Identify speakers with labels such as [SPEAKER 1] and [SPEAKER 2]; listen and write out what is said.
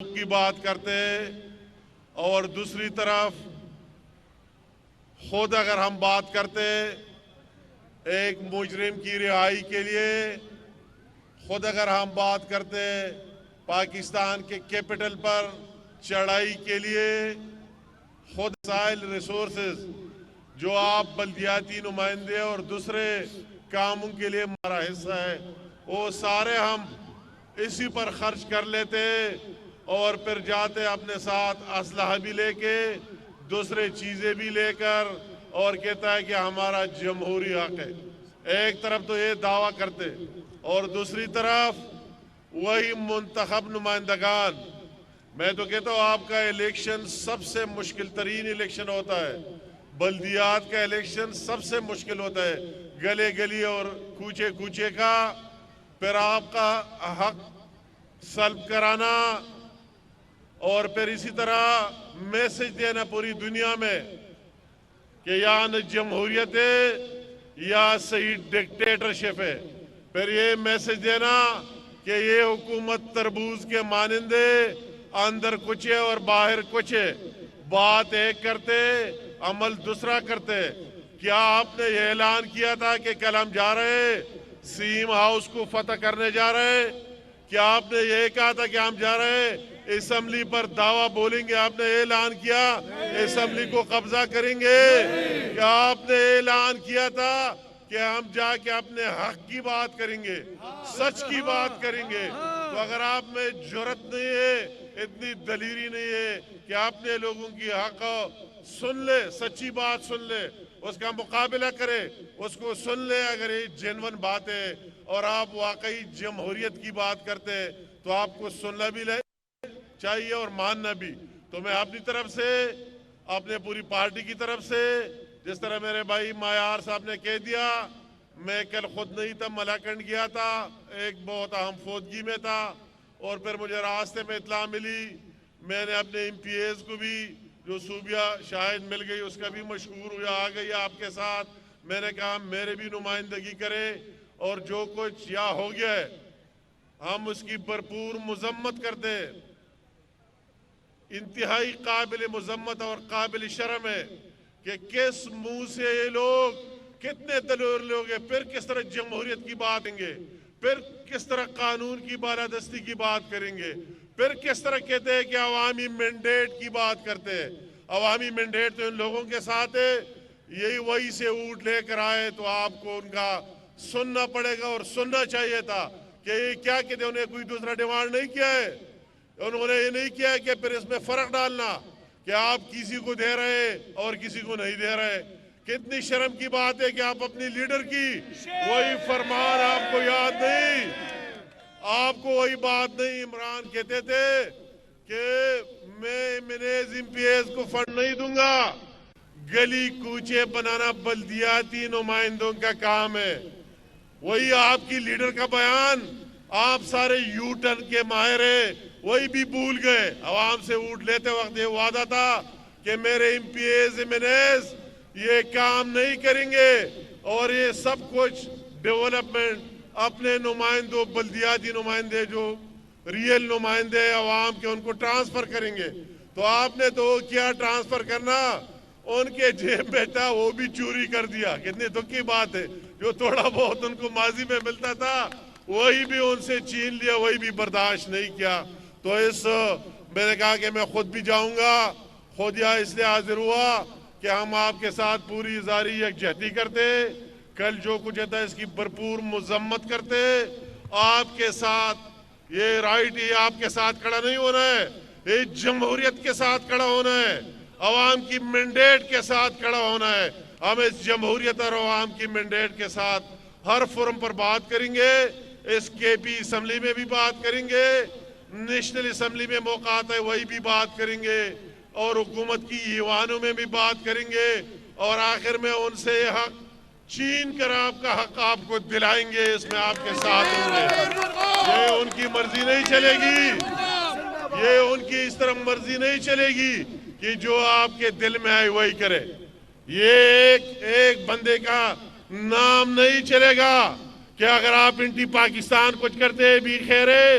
[SPEAKER 1] کی بات کرتے اور دوسری طرف خود اگر ہم بات کرتے ایک مجرم کی رہائی کے لیے، خود اگر ہم بات کرتے پاکستان کے کیپٹل پر چڑھائی کے لیے، خود وسائل ریسورسز جو آپ بلدیاتی نمائندے اور دوسرے کاموں کے لیے ہمارا حصہ ہے وہ سارے ہم اسی پر خرچ کر لیتے اور پھر جاتے اپنے ساتھ اسلحہ بھی لے کے دوسرے چیزیں بھی لے کر اور کہتا ہے کہ ہمارا جمہوری حق ہے۔ ایک طرف تو یہ دعویٰ کرتے اور دوسری طرف وہی منتخب نمائندگان۔ میں تو کہتا ہوں آپ کا الیکشن سب سے مشکل ترین الیکشن ہوتا ہے، بلدیات کا الیکشن سب سے مشکل ہوتا ہے، گلے گلی اور کوچے کوچے کا، پھر آپ کا حق سلب کرانا اور پھر اسی طرح میسج دینا پوری دنیا میں کہ یا نہ جمہوریت ہے یا صحیح ڈکٹیٹرشپ ہے، پھر یہ میسج دینا کہ یہ حکومت تربوز کے مانند ہے، اندر کچھ ہے اور باہر کچھ ہے، بات ایک کرتے عمل دوسرا کرتے۔ کیا آپ نے یہ اعلان کیا تھا کہ کل ہم جا رہے سیم ہاؤس کو فتح کرنے جا رہے؟ کیا آپ نے یہ کہا تھا کہ ہم جا رہے اسمبلی پر دعویٰ بولیں گے؟ آپ نے اعلان کیا اسمبلی کو قبضہ کریں گے؟ کیا آپ نے اعلان کیا تھا کہ ہم جا کے اپنے حق کی بات کریں گے، سچ کی بات کریں گے؟ تو اگر آپ میں جرأت نہیں ہے، اتنی دلیری نہیں ہے کہ اپنے لوگوں کی حق سن لے، سچی بات سن لے، اس کا مقابلہ کرے، اس کو سن لے، اگر یہ جنون بات ہے اور آپ واقعی جمہوریت کی بات کرتے تو آپ کو سننا بھی چاہیے اور ماننا بھی۔ تو میں اپنی طرف سے، اپنے پوری پارٹی کی طرف سے، جس طرح میرے بھائی مایار صاحب نے کہہ دیا، میں کل خود نہیں تھا، ملاکنڈ گیا تھا، ایک بہت اہم فوتگی میں تھا اور پھر مجھے راستے میں اطلاع ملی، میں نے اپنے ایم پی ایز کو بھی جو صوبیہ شاہد مل گئی اس کا بھی مشکور ہوا، آ گئی آپ کے ساتھ۔ میں نے کہا میرے بھی نمائندگی کرے اور جو کچھ یا ہو گیا ہے ہم اس کی بھرپور مذمت کرتے، انتہائی قابل مذمت اور قابل شرم ہے کہ کس منہ سے یہ لوگ، کتنے دلیر لوگ ہیں، پھر کس طرح جمہوریت کی بات کریں گے، پھر کس طرح قانون کی بالادستی کی بات کریں گے، پھر کس طرح کہتے ہیں کہ عوامی مینڈیٹ کی بات کرتے ہیں۔ عوامی مینڈیٹ تو ان لوگوں کے ساتھ ہے، یہی وہی سے اونٹ لے کر آئے تو آپ کو ان کا سننا پڑے گا اور سننا چاہیے تھا کہ یہ کیا کہتے ہیں، انہیں کوئی دوسرا ڈیمانڈ نہیں کیا ہے، انہوں نے یہ نہیں کیا کہ پھر اس میں فرق ڈالنا کہ آپ کسی کو دے رہے اور کسی کو نہیں دے رہے۔ کتنی شرم کی بات ہے کہ آپ اپنی لیڈر کی وہی فرمان آپ کو یاد نہیں، آپ کو وہی بات نہیں۔ عمران کہتے تھے کہ میں منیز ایم پی ایز کو فنڈ نہیں دوں گا، گلی کوچے بنانا بلدیاتی نمائندوں کا کام ہے۔ وہی آپ کی لیڈر کا بیان، آپ سارے یو ٹرن کے ماہر ہیں، وہی بھی بھول گئے۔ عوام سے ووٹ لیتے وقت یہ وعدہ تھا کہ میرے ایم پی ایز منیز یہ کام نہیں کریں گے اور یہ سب کچھ ڈیولپمنٹ اپنے نمائندوں، بلدیاتی نمائندے جو ریئل نمائندے عوام کے، ان کو ٹرانسفر کریں گے۔ تو آپ نے تو کیا ٹرانسفر کرنا، ان کے جیب میں تھا وہ بھی چوری کر دیا۔ کتنی دکھ کی بات ہے، جو تھوڑا بہت ان کو ماضی میں ملتا تھا وہی بھی ان سے چھین لیا، وہی بھی برداشت نہیں کیا۔ تو میں نے کہا کہ میں خود بھی جاؤں گا، خود یہاں اس لیے حاضر ہوا کہ ہم آپ کے ساتھ پوری اظہاری یکجہتی کرتے، کل جو کچھ ہے اس کی بھرپور مذمت کرتے، آپ کے ساتھ یہ رائٹ، یہ آپ کے ساتھ کھڑا نہیں ہونا ہے، یہ جمہوریت کے ساتھ کھڑا ہونا ہے، عوام کی مینڈیٹ کے ساتھ کھڑا ہونا ہے۔ ہم اس جمہوریت اور عوام کی مینڈیٹ کے ساتھ ہر فورم پر بات کریں گے، اس کے پی اسمبلی میں بھی بات کریں گے، نیشنل اسمبلی میں موقع آتا ہے وہی بھی بات کریں گے اور حکومت کی ایوانوں میں بھی بات کریں گے اور آخر میں ان سے یہ حق چھین کر آپ کا حق آپ کو دلائیں گے، اس میں آپ کے ساتھ ہوں گے۔ یہ ان کی مرضی نہیں چلے گی، یہ ان کی اس طرح مرضی نہیں چلے گی کہ جو آپ کے دل میں آئے وہی کرے۔ یہ ایک بندے کا نام نہیں چلے گا کہ اگر آپ انٹی پاکستان کچھ کرتے بھی خیر ہے،